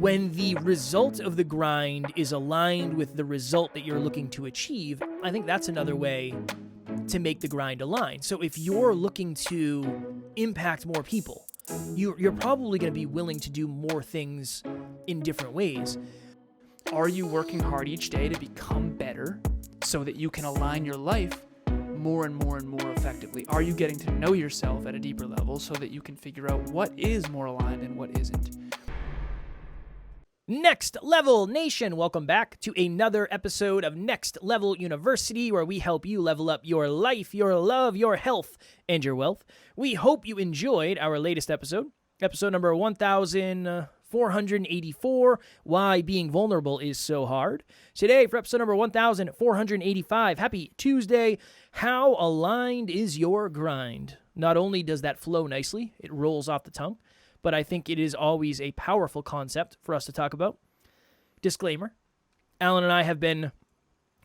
when the result of the grind is aligned with the result that you're looking to achieve, I think that's another way to make the grind align. So if you're looking to impact more people, you're probably going to be willing to do more things in different ways. Are you working hard each day to become better so that you can align your life more and more and more effectively? Are you getting to know yourself at a deeper level so that you can figure out what is more aligned and what isn't? Next Level Nation, welcome back to another episode of Next Level University, where we help you level up your life, your love, your health, and your wealth. We hope you enjoyed our latest episode number 1484, Why Being Vulnerable is So Hard. Today, for episode number 1485, happy Tuesday, How Aligned is Your Grind? Not only does that flow nicely, it rolls off the tongue, but I think it is always a powerful concept for us to talk about. Disclaimer, Alan and I have been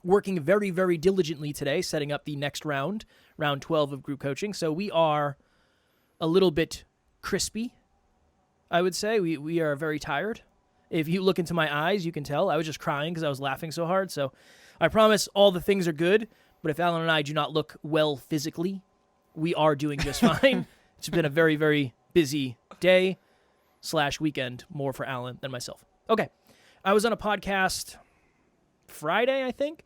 working very, very diligently today, setting up the next round 12 of group coaching. So we are a little bit crispy, I would say. We are very tired. If you look into my eyes, you can tell. I was just crying because I was laughing so hard. So I promise all the things are good, but if Alan and I do not look well physically, we are doing just fine. It's been a very, very busy day/weekend, more for Alan than myself. Okay. I was on a podcast Friday, I think,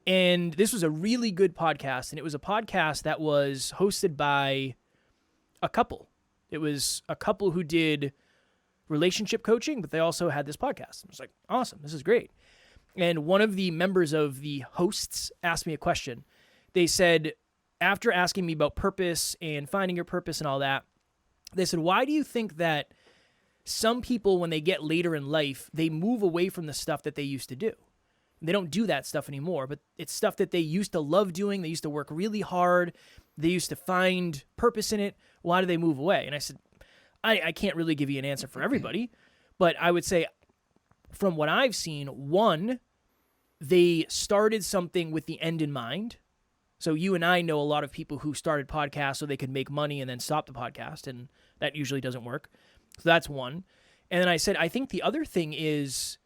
and this was a really good podcast, and it was a podcast that was hosted by a couple. It was a couple who did relationship coaching, but they also had this podcast. I was like, awesome, this is great. And one of the members of the hosts asked me a question. They said, after asking me about purpose and finding your purpose and all that, they said, why do you think that some people, when they get later in life, they move away from the stuff that they used to do? They don't do that stuff anymore, but it's stuff that they used to love doing. They used to work really hard. They used to find purpose in it. Why do they move away? And I said, I can't really give you an answer for everybody, but I would say from what I've seen, one, they started something with the end in mind. So you and I know a lot of people who started podcasts so they could make money and then stop the podcast, and that usually doesn't work. So that's one. And then I said, I think the other thing is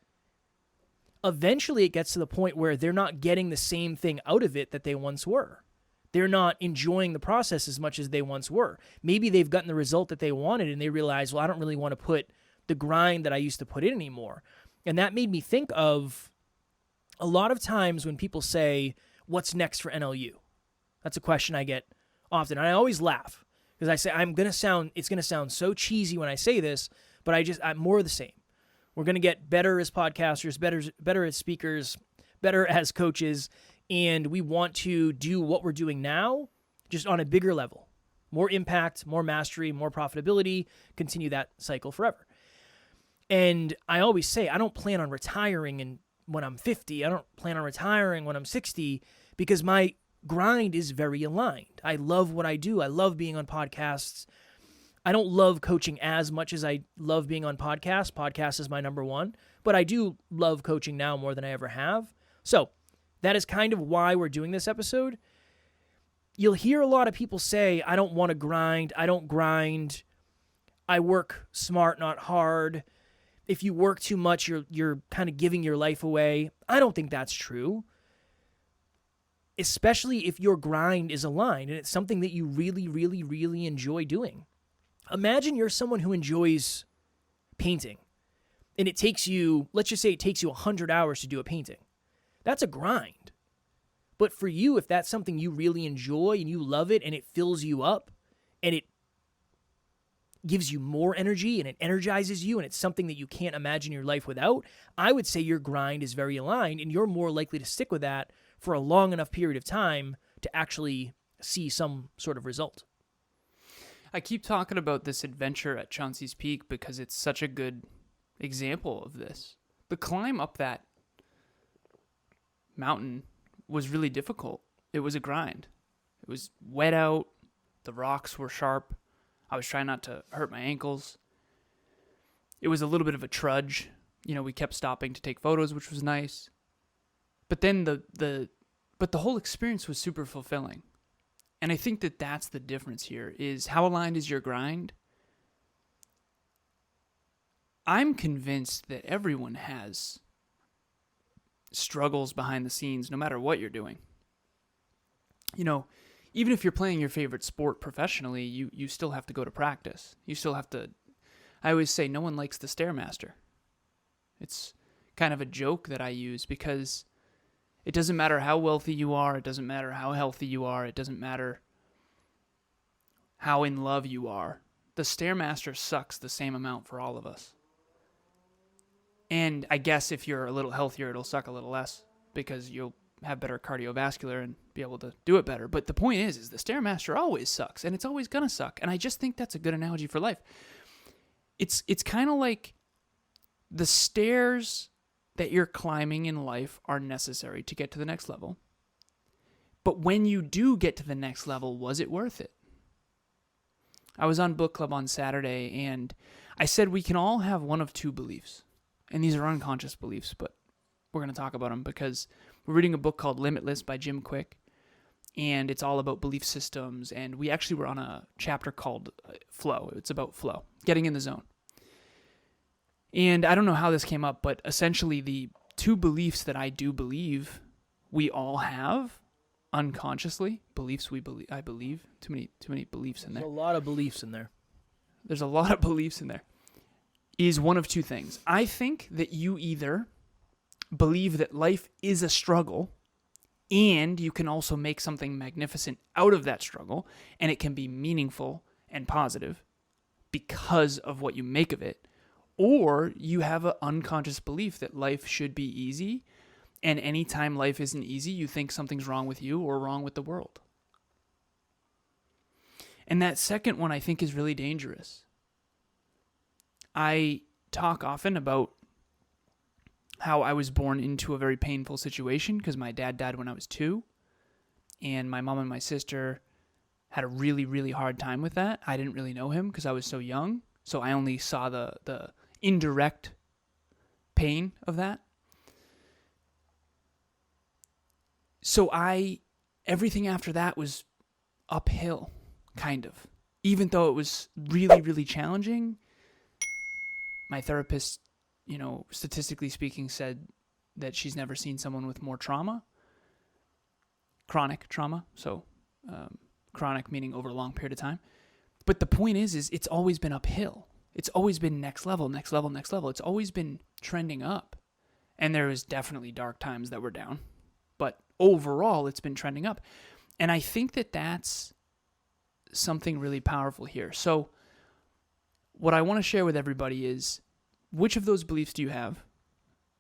eventually it gets to the point where they're not getting the same thing out of it that they once were. They're not enjoying the process as much as they once were. Maybe they've gotten the result that they wanted and they realize, well, I don't really want to put the grind that I used to put in anymore. And that made me think of a lot of times when people say, what's next for NLU? That's a question I get often. And I always laugh because I say, it's going to sound so cheesy when I say this, but I'm more of the same. We're going to get better as podcasters, better as speakers, better as coaches, and we want to do what we're doing now just on a bigger level. More impact, more mastery, more profitability, continue that cycle forever. And I always say, I don't plan on retiring when I'm 50. I don't plan on retiring when I'm 60 because my grind is very aligned. I love what I do. I love being on podcasts. I don't love coaching as much as I love being on podcasts. Podcast is my number one, but I do love coaching now more than I ever have. So that is kind of why we're doing this episode. You'll hear a lot of people say, I don't want to grind. I don't grind. I work smart, not hard. If you work too much, you're kind of giving your life away. I don't think that's true. Especially if your grind is aligned and it's something that you really, really, really enjoy doing. Imagine you're someone who enjoys painting and it takes you, let's just say it takes you 100 hours to do a painting. That's a grind. But for you, if that's something you really enjoy and you love it and it fills you up and it gives you more energy and it energizes you and it's something that you can't imagine your life without, I would say your grind is very aligned and you're more likely to stick with that for a long enough period of time to actually see some sort of result. I keep talking about this adventure at Chauncey's Peak because it's such a good example of this. The climb up that mountain was really difficult. It was a grind. It was wet out. The rocks were sharp. I was trying not to hurt my ankles. It was a little bit of a trudge. We kept stopping to take photos, which was nice. But then the whole experience was super fulfilling. And I think that that's the difference here is how aligned is your grind? I'm convinced that everyone has struggles behind the scenes, no matter what you're doing. You know, even if you're playing your favorite sport professionally, you still have to go to practice. You still have to. I always say no one likes the Stairmaster. It's kind of a joke that I use because it doesn't matter how wealthy you are, it doesn't matter how healthy you are, it doesn't matter how in love you are. The Stairmaster sucks the same amount for all of us. And I guess if you're a little healthier, it'll suck a little less because you'll have better cardiovascular and be able to do it better. But the point is the Stairmaster always sucks, and it's always going to suck. And I just think that's a good analogy for life. It's kind of like the stairs that you're climbing in life are necessary to get to the next level. But when you do get to the next level, was it worth it? I was on book club on Saturday, and I said we can all have one of two beliefs. And these are unconscious beliefs, but we're going to talk about them because we're reading a book called Limitless by Jim Quick, and it's all about belief systems. And we actually were on a chapter called Flow. It's about flow, getting in the zone. And I don't know how this came up, but essentially the two beliefs that I do believe we all have unconsciously, beliefs I believe, too many beliefs in there. There's a lot of beliefs in there. There's a lot of beliefs in there. Is one of two things. I think that you either believe that life is a struggle and you can also make something magnificent out of that struggle, and it can be meaningful and positive because of what you make of it. Or you have an unconscious belief that life should be easy, and anytime life isn't easy, you think something's wrong with you or wrong with the world. And that second one I think is really dangerous. I talk often about how I was born into a very painful situation because my dad died when I was 2, and my mom and my sister had a really, really hard time with that. I didn't really know him because I was so young, so I only saw the indirect pain of that. So everything after that was uphill, kind of. Even though it was really, really challenging, my therapist, statistically speaking, said that she's never seen someone with more trauma. Chronic trauma, so chronic meaning over a long period of time. But the point is it's always been uphill. It's always been next level, next level, next level. It's always been trending up. And there was definitely dark times that were down. But overall, it's been trending up. And I think that that's something really powerful here. So what I want to share with everybody is, which of those beliefs do you have?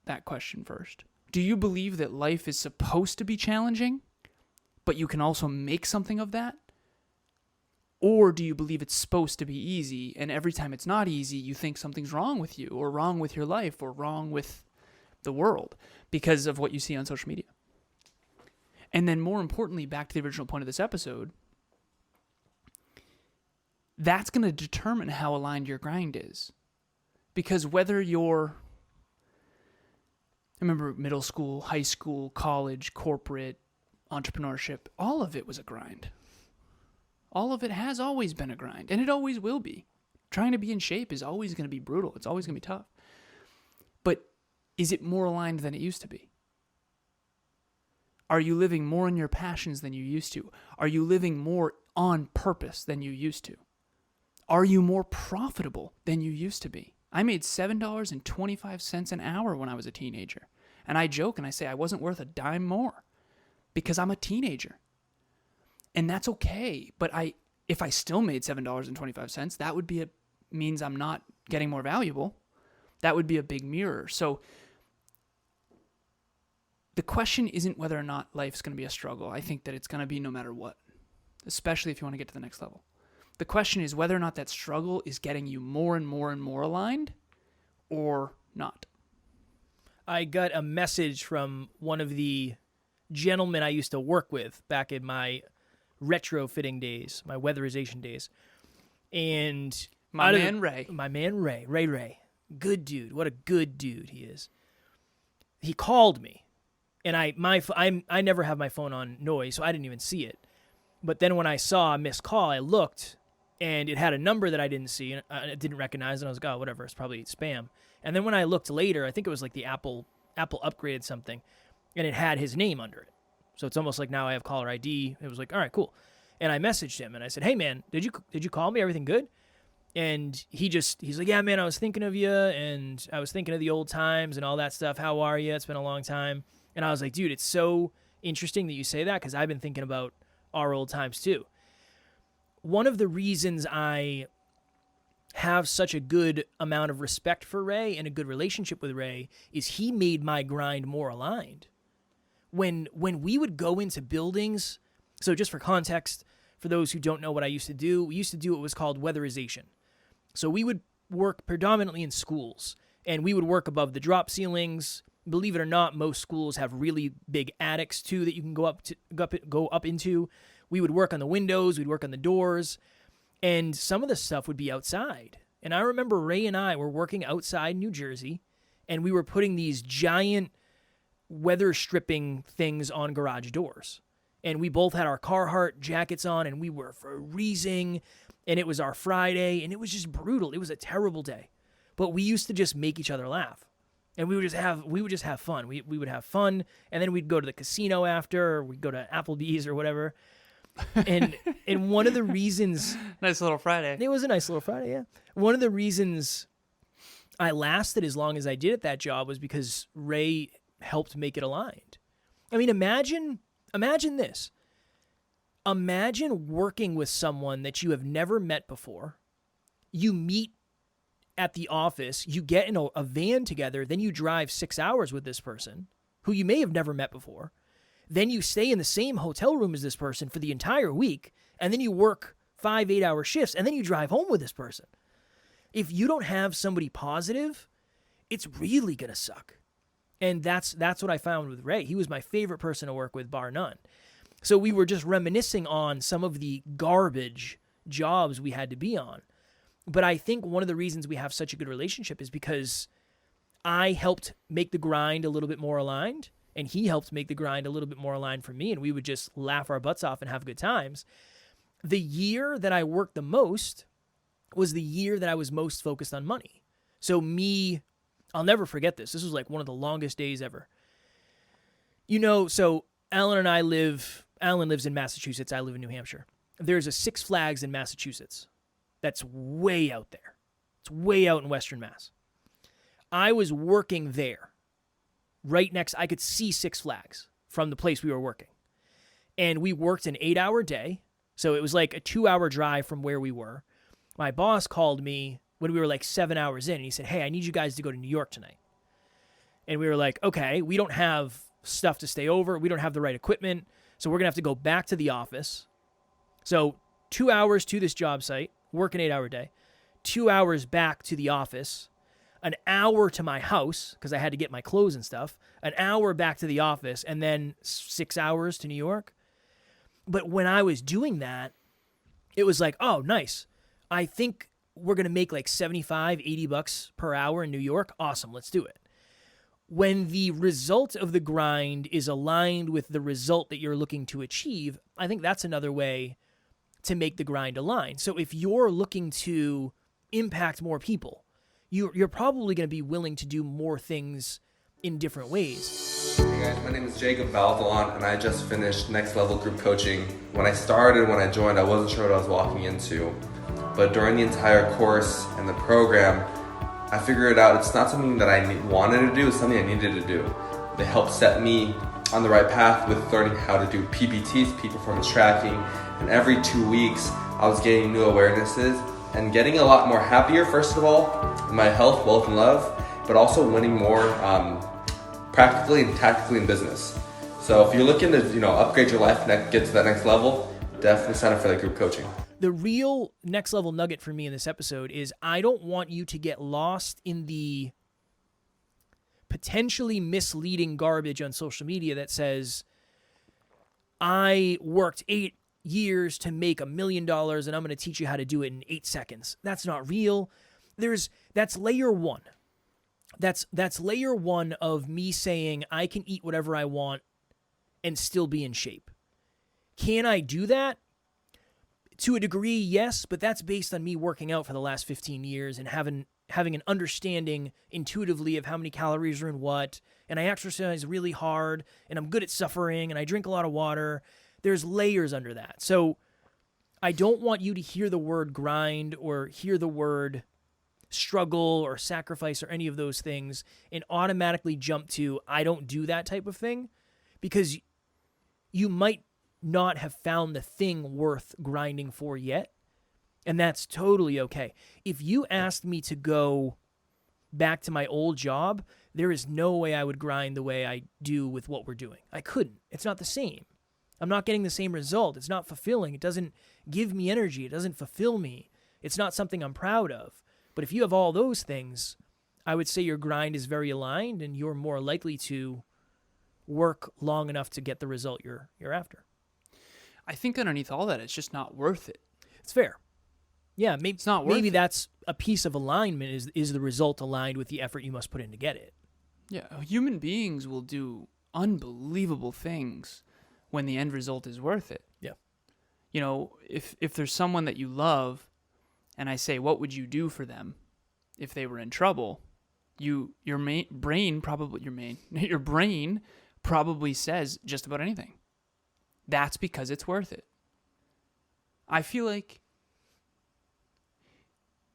That question first. Do you believe that life is supposed to be challenging, but you can also make something of that? Or do you believe it's supposed to be easy, and every time it's not easy, you think something's wrong with you, or wrong with your life, or wrong with the world because of what you see on social media? And then more importantly, back to the original point of this episode, that's going to determine how aligned your grind is. Because whether I remember middle school, high school, college, corporate, entrepreneurship, all of it was a grind. All of it has always been a grind, and it always will be. Trying to be in shape is always going to be brutal. It's always going to be tough. But is it more aligned than it used to be? Are you living more in your passions than you used to? Are you living more on purpose than you used to? Are you more profitable than you used to be? I made $7.25 an hour when I was a teenager. And I joke and I say I wasn't worth a dime more because I'm a teenager. And that's okay. But if I still made $7.25, that means I'm not getting more valuable. That would be a big mirror. So the question isn't whether or not life's going to be a struggle. I think that it's going to be no matter what, especially if you want to get to the next level. The question is whether or not that struggle is getting you more and more and more aligned or not. I got a message from one of the gentlemen I used to work with back in my retrofitting days, my weatherization days. And My man Ray. Good dude. What a good dude he is. He called me. And I never have my phone on noise, so I didn't even see it. But then when I saw a missed call, I looked, and it had a number that I didn't see, and I didn't recognize, and I was like, oh, whatever, it's probably spam. And then when I looked later, I think it was like the Apple upgraded something, and it had his name under it. So it's almost like now I have caller ID. It was like, all right, cool. And I messaged him and I said, hey man, did you call me? Everything good? And he's like, yeah, man, I was thinking of you, and I was thinking of the old times and all that stuff. How are you? It's been a long time. And I was like, dude, it's so interesting that you say that, because I've been thinking about our old times too. One of the reasons I have such a good amount of respect for Ray and a good relationship with Ray is he made my grind more aligned. When we would go into buildings, so just for context, for those who don't know what I used to do, we used to do what was called weatherization. So we would work predominantly in schools, and we would work above the drop ceilings. Believe it or not, most schools have really big attics too that you can go up into. We would work on the windows, we'd work on the doors, and some of the stuff would be outside. And I remember Ray and I were working outside New Jersey, and we were putting these giant weather stripping things on garage doors. And we both had our Carhartt jackets on, and we were freezing, and it was our Friday, and it was just brutal. It was a terrible day. But we used to just make each other laugh. And we would just have fun. We would have fun, and then we'd go to the casino after, or we'd go to Applebee's or whatever. And one of the reasons... Nice little Friday. It was a nice little Friday, yeah. One of the reasons I lasted as long as I did at that job was because Ray helped make it aligned. I mean, imagine this. Imagine working with someone that you have never met before. You meet at the office, you get in a van together, then you drive 6 hours with this person who you may have never met before. Then you stay in the same hotel room as this person for the entire week, and then you work 5 8-hour shifts, and then you drive home with this person. If you don't have somebody positive, it's really going to suck. And that's what I found with Ray. He was my favorite person to work with, bar none. So we were just reminiscing on some of the garbage jobs we had to be on. But I think one of the reasons we have such a good relationship is because I helped make the grind a little bit more aligned, and he helped make the grind a little bit more aligned for me, and we would just laugh our butts off and have good times. The year that I worked the most was the year that I was most focused on money. So I'll never forget this. This was like one of the longest days ever. So Alan lives in Massachusetts. I live in New Hampshire. There's a Six Flags in Massachusetts. That's way out there. It's way out in Western Mass. I was working there. Right next, I could see Six Flags from the place we were working. And we worked an 8-hour day. So it was like a 2-hour drive from where we were. My boss called me when we were like 7 hours in, and he said, hey, I need you guys to go to New York tonight. And we were like, okay, we don't have stuff to stay over. We don't have the right equipment. So we're going to have to go back to the office. So 2 hours to this job site, work an 8-hour day, 2 hours back to the office, an hour to my house because I had to get my clothes and stuff, an hour back to the office, and then 6 hours to New York. But when I was doing that, it was like, oh, nice. I think we're going to make like $75, $80 per hour in New York. Awesome. Let's do it. When the result of the grind is aligned with the result that you're looking to achieve, I think that's another way to make the grind align. So if you're looking to impact more people, you're probably going to be willing to do more things in different ways. Hey guys, my name is Jacob Valdelon, and I just finished Next Level Group Coaching. When I joined, I wasn't sure what I was walking into. But during the entire course and the program, I figured out it's not something that I wanted to do, it's something I needed to do. They helped set me on the right path with learning how to do PPTs, peak performance tracking, and every 2 weeks I was gaining new awarenesses and getting a lot more happier, first of all, in my health, wealth, and love, but also winning more practically and tactically in business. So if you're looking to upgrade your life and get to that next level, definitely sign up for that group coaching. The real next level nugget for me in this episode is I don't want you to get lost in the potentially misleading garbage on social media that says, I worked 8 years to make $1 million and I'm going to teach you how to do it in 8 seconds. That's not real. That's layer one. That's layer one of me saying I can eat whatever I want and still be in shape. Can I do that? To a degree, yes, but that's based on me working out for the last 15 years and having having an understanding intuitively of how many calories are in what, and I exercise really hard, and I'm good at suffering, and I drink a lot of water. There's layers under that. So I don't want you to hear the word grind or hear the word struggle or sacrifice or any of those things and automatically jump to, I don't do that type of thing, because you might not have found the thing worth grinding for yet. And that's totally okay. If you asked me to go back to my old job, there is no way I would grind the way I do with what we're doing. I couldn't. It's not the same. I'm not getting the same result. It's not fulfilling. It doesn't give me energy. It doesn't fulfill me. It's not something I'm proud of. But if you have all those things, I would say your grind is very aligned and you're more likely to work long enough to get the result you're after. I think underneath all that, it's just not worth it. It's fair. Yeah, maybe It's not worth maybe it. that's a piece of alignment is the result aligned with the effort you must put in to get it. Yeah, human beings will do unbelievable things when the end result is worth it. Yeah. You know, if there's someone that you love and I say, what would you do for them if they were in trouble? Your brain probably says just about anything. That's because it's worth it. I feel like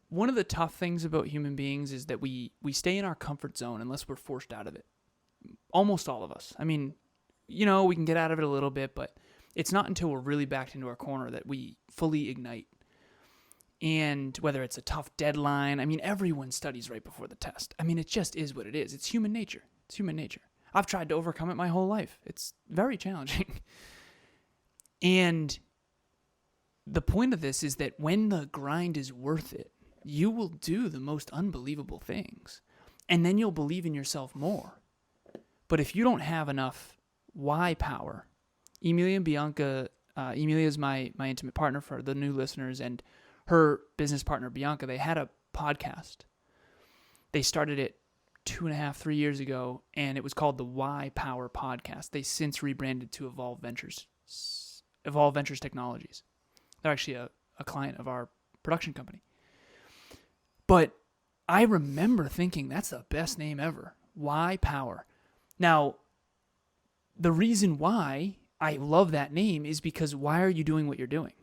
one of the tough things about human beings is that we stay in our comfort zone unless we're forced out of it. Almost all of us. I mean, you know, we can get out of it a little bit, but it's not until we're really backed into our corner that we fully ignite. And whether it's a tough deadline, I mean, everyone studies right before the test. I mean, it just is what it is. It's human nature. It's human nature. I've tried to overcome it my whole life. It's very challenging. And the point of this is that when the grind is worth it, you will do the most unbelievable things. And then you'll believe in yourself more. But if you don't have enough why power, Emilia and Bianca, Emilia is my intimate partner for the new listeners, and her business partner, Bianca, they had a podcast. They started it 2.5, 3 years ago, and it was called the Why Power Podcast. They since rebranded to Evolve Ventures Technologies. They're actually a client of our production company. But I remember thinking, that's the best name ever. Why Power. Now, the reason why I love that name is because why are you doing what you're doing?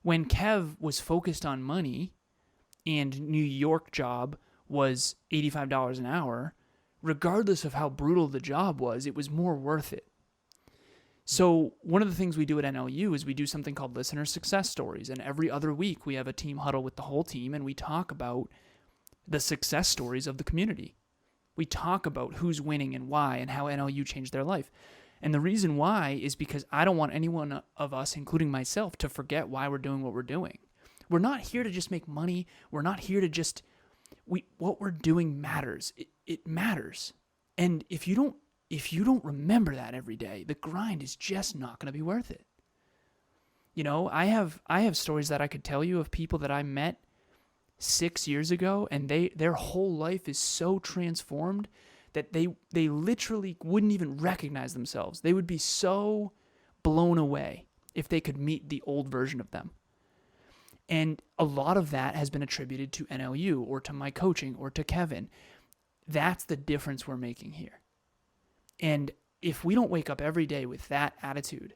When Kev was focused on money and New York job was $85 an hour, regardless of how brutal the job was, it was more worth it. So one of the things we do at NLU is we do something called Listener Success Stories. And every other week we have a team huddle with the whole team and we talk about the success stories of the community. We talk about who's winning and why and how NLU changed their life. And the reason why is because I don't want anyone of us, including myself, to forget why we're doing what we're doing. We're not here to just make money. We're not here to just... what we're doing matters. It matters. And if you don't remember that every day, the grind is just not going to be worth it. You know, I have stories that I could tell you of people that I met 6 years ago, and their whole life is so transformed that they literally wouldn't even recognize themselves. They would be so blown away if they could meet the old version of them. And a lot of that has been attributed to NLU or to my coaching or to Kevin. That's the difference we're making here. And if we don't wake up every day with that attitude,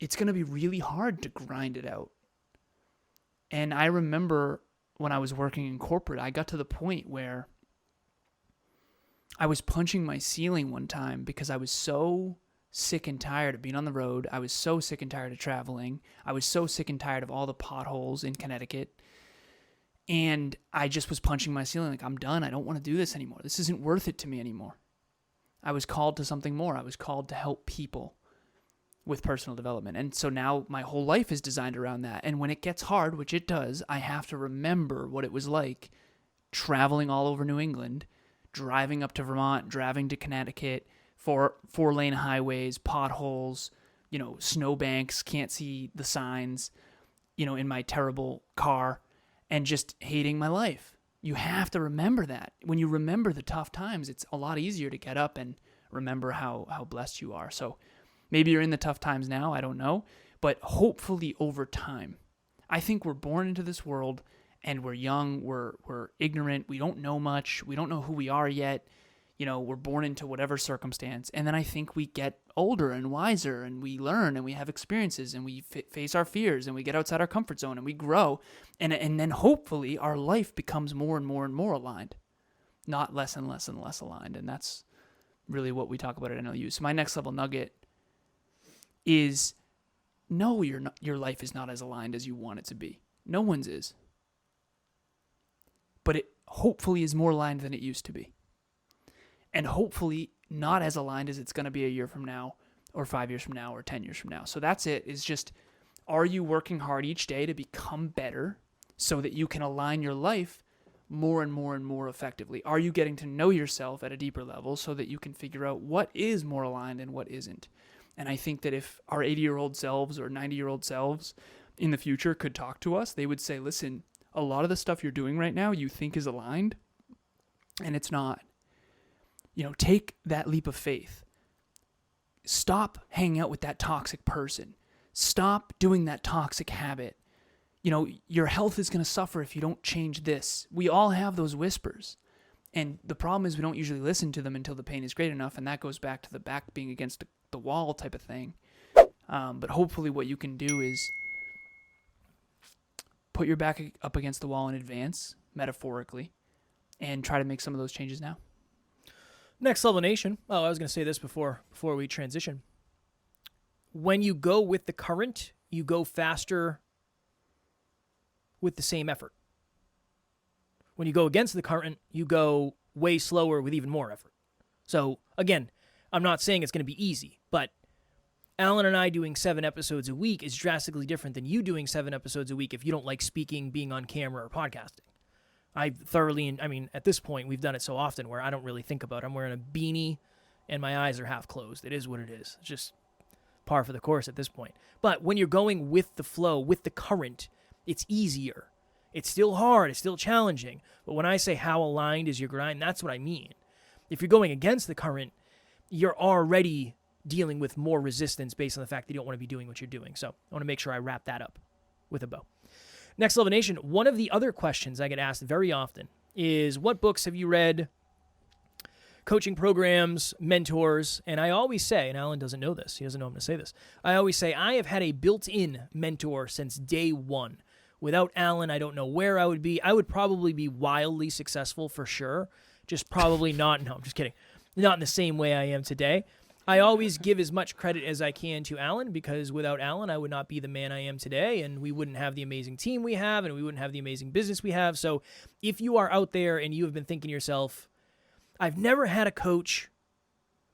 it's going to be really hard to grind it out. And I remember when I was working in corporate, I got to the point where I was punching my ceiling one time because I was so sick and tired of being on the road. I was so sick and tired of traveling. I was so sick and tired of all the potholes in Connecticut. And I just was punching my ceiling like, I'm done. I don't want to do this anymore. This isn't worth it to me anymore. I was called to something more. I was called to help people with personal development. And so now my whole life is designed around that. And when it gets hard, which it does, I have to remember what it was like traveling all over New England, driving up to Vermont, driving to Connecticut, four-lane highways, potholes, you know, snowbanks, can't see the signs, you know, in my terrible car, and just hating my life. You have to remember that. When you remember the tough times, it's a lot easier to get up and remember how blessed you are. So maybe you're in the tough times now, I don't know, but hopefully over time. I think we're born into this world and we're young, we're ignorant, we don't know much, we don't know who we are yet. We're born into whatever circumstance. And then I think we get older and wiser, and we learn, and we have experiences, and we face our fears, and we get outside our comfort zone, and we grow. And then hopefully our life becomes more and more and more aligned, not less and less and less aligned. And that's really what we talk about at NLU. So my next level nugget is, no, your life is not as aligned as you want it to be. No one's is. But it hopefully is more aligned than it used to be. And hopefully not as aligned as it's going to be a year from now, or 5 years from now, or 10 years from now. So that's it. Is just, are you working hard each day to become better so that you can align your life more and more and more effectively? Are you getting to know yourself at a deeper level so that you can figure out what is more aligned and what isn't? And I think that if our 80-year-old selves or 90-year-old selves in the future could talk to us, they would say, listen, a lot of the stuff you're doing right now you think is aligned, and it's not. Take that leap of faith. Stop hanging out with that toxic person. Stop doing that toxic habit. Your health is going to suffer if you don't change this. We all have those whispers. And the problem is we don't usually listen to them until the pain is great enough. And that goes back to the back being against the wall type of thing. But hopefully what you can do is put your back up against the wall in advance, metaphorically, and try to make some of those changes now. Next Level Nation. Oh, I was going to say this before we transition. When you go with the current, you go faster with the same effort. When you go against the current, you go way slower with even more effort. So, again, I'm not saying it's going to be easy, but Alan and I doing 7 episodes a week is drastically different than you doing 7 episodes a week if you don't like speaking, being on camera, or podcasting. At this point, we've done it so often where I don't really think about it. I'm wearing a beanie and my eyes are half closed. It is what it is. It's just par for the course at this point. But when you're going with the flow, with the current, it's easier. It's still hard. It's still challenging. But when I say how aligned is your grind, that's what I mean. If you're going against the current, you're already dealing with more resistance based on the fact that you don't want to be doing what you're doing. So I want to make sure I wrap that up with a bow. Next Level Nation, one of the other questions I get asked very often is, what books have you read, coaching programs, mentors? And I always say, and Alan doesn't know this, he doesn't know I'm going to say this, I always say I have had a built-in mentor since day one. Without Alan, I don't know where I would be. I would probably be wildly successful for sure, just probably not, no, I'm just kidding, not in the same way I am today. I always give as much credit as I can to Alan, because without Alan, I would not be the man I am today, and we wouldn't have the amazing team we have, and we wouldn't have the amazing business we have. So if you are out there and you have been thinking to yourself, I've never had a coach,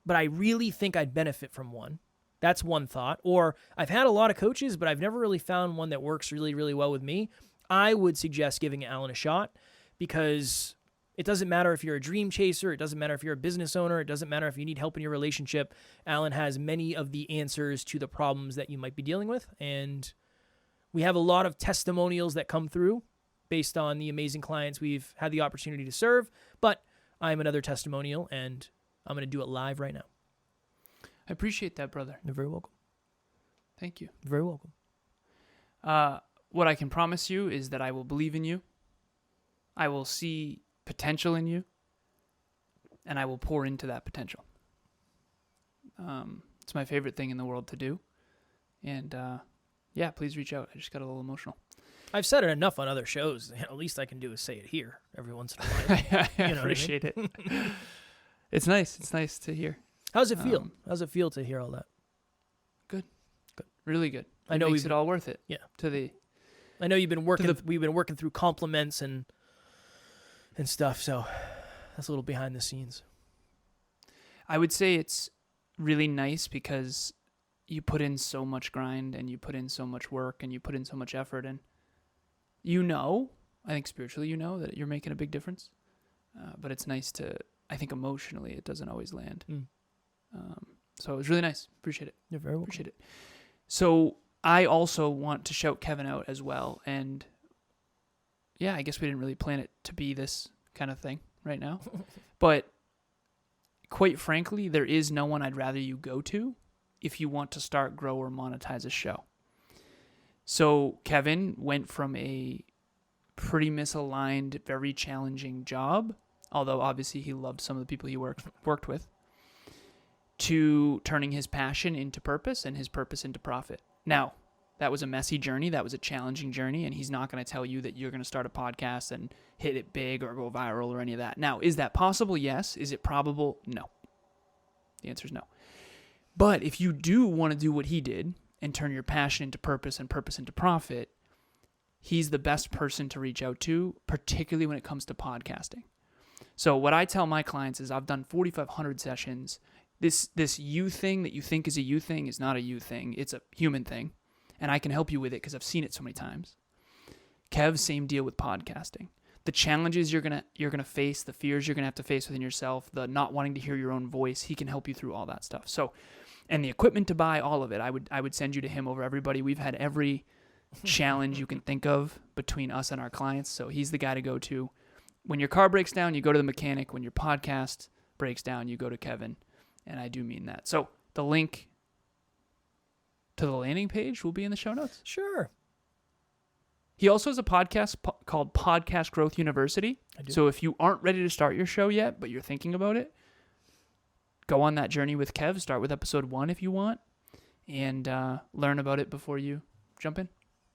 but I really think I'd benefit from one. That's one thought. Or I've had a lot of coaches, but I've never really found one that works really, really well with me. I would suggest giving Alan a shot, because it doesn't matter if you're a dream chaser. It doesn't matter if you're a business owner. It doesn't matter if you need help in your relationship. Alan has many of the answers to the problems that you might be dealing with. And we have a lot of testimonials that come through based on the amazing clients we've had the opportunity to serve. But I'm another testimonial, and I'm going to do it live right now. I appreciate that, brother. You're very welcome. Thank you. You're very welcome. What I can promise you is that I will believe in you. I will see potential in you, and I will pour into that potential. It's my favorite thing in the world to do. And yeah, please reach out. I just got a little emotional. I've said it enough on other shows. At least I can do is say it here every once in a while. I appreciate it. It's nice. It's nice to hear. How's it feel? How's it feel to hear all that? Good. Really good. I know makes it all worth it. Yeah. I know you've been working. We've been working through compliments and stuff. So that's a little behind the scenes. I would say it's really nice because you put in so much grind, and you put in so much work, and you put in so much effort, and I think spiritually, that you're making a big difference. But it's nice to, I think emotionally, it doesn't always land. So it was really nice. Appreciate it. You're very welcome. Appreciate it. So I also want to shout Kevin out as well. And yeah, I guess we didn't really plan it to be this kind of thing right now. But quite frankly, there is no one I'd rather you go to if you want to start, grow, or monetize a show. So Kevin went from a pretty misaligned, very challenging job, although obviously he loved some of the people he worked with, to turning his passion into purpose and his purpose into profit. Now, that was a messy journey. That was a challenging journey. And he's not going to tell you that you're going to start a podcast and hit it big or go viral or any of that. Now, is that possible? Yes. Is it probable? No. The answer is no. But if you do want to do what he did and turn your passion into purpose and purpose into profit, he's the best person to reach out to, particularly when it comes to podcasting. So what I tell my clients is I've done 4,500 sessions. This you thing that you think is a you thing is not a you thing. It's a human thing. And I can help you with it because I've seen it so many times. Kev, same deal with podcasting. The challenges you're gonna face, the fears you're gonna have to face within yourself, the not wanting to hear your own voice, he can help you through all that stuff. So, and the equipment to buy, all of it, I would send you to him over everybody. We've had every challenge you can think of between us and our clients. So he's the guy to go to. When your car breaks down, you go to the mechanic. When your podcast breaks down, you go to Kevin. And I do mean that. So the link to the landing page will be in the show notes. Sure. He also has a podcast called Podcast Growth University. I do. So if you aren't ready to start your show yet, but you're thinking about it, go on that journey with Kev. Start with episode 1 if you want, and learn about it before you jump in.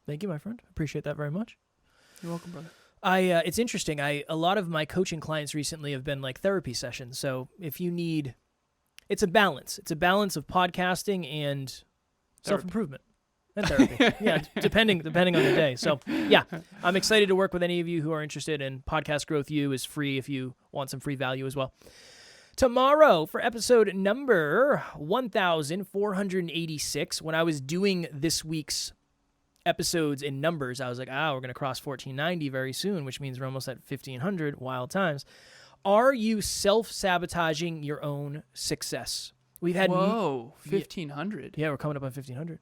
Thank you, my friend. Appreciate that very much. You're welcome, brother. It's interesting. A lot of my coaching clients recently have been like therapy sessions. So if you need, it's a balance. It's a balance of podcasting and self-improvement and therapy. Yeah, depending on the day. So yeah, I'm excited to work with any of you who are interested in Podcast Growth U is free if you want some free value as well. Tomorrow for episode number 1486, when I was doing this week's episodes in numbers, I was like, we're going to cross 1490 very soon, which means we're almost at 1500 wild times. Are you self-sabotaging your own success? We've had 1500. Yeah, we're coming up on 1500.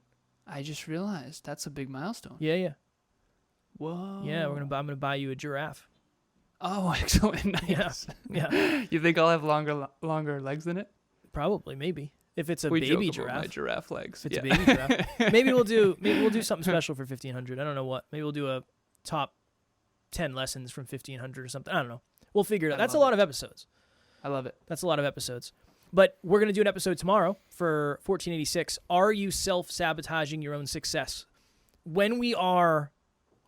I just realized that's a big milestone. Yeah. Whoa. Yeah, I'm gonna buy you a giraffe. Oh, excellent. Nice. Yeah. You think I'll have longer legs than it? Probably, maybe. If it's a We baby joke about giraffe. my giraffe legs. If it's a baby giraffe. Maybe we'll do something special for 1500. I don't know what. Maybe we'll do a top 10 lessons from 1500 or something. I don't know. We'll figure it out. That's a lot of episodes. I love it. That's a lot of episodes. But we're going to do an episode tomorrow for 1486. Are you self-sabotaging your own success? When we are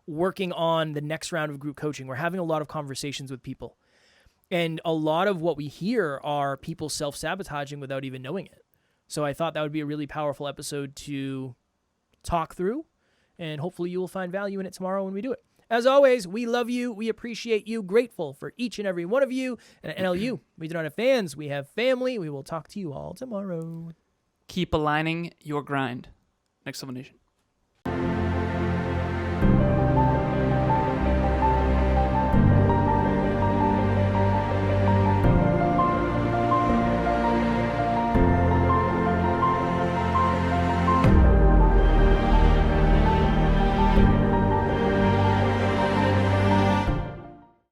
working on the next round of group coaching, we're having a lot of conversations with people. And a lot of what we hear are people self-sabotaging without even knowing it. So I thought that would be a really powerful episode to talk through. And hopefully you will find value in it tomorrow when we do it. As always, we love you. We appreciate you. Grateful for each and every one of you. And at NLU, we do not have fans. We have family. We will talk to you all tomorrow. Keep aligning your grind. Next Level Nation.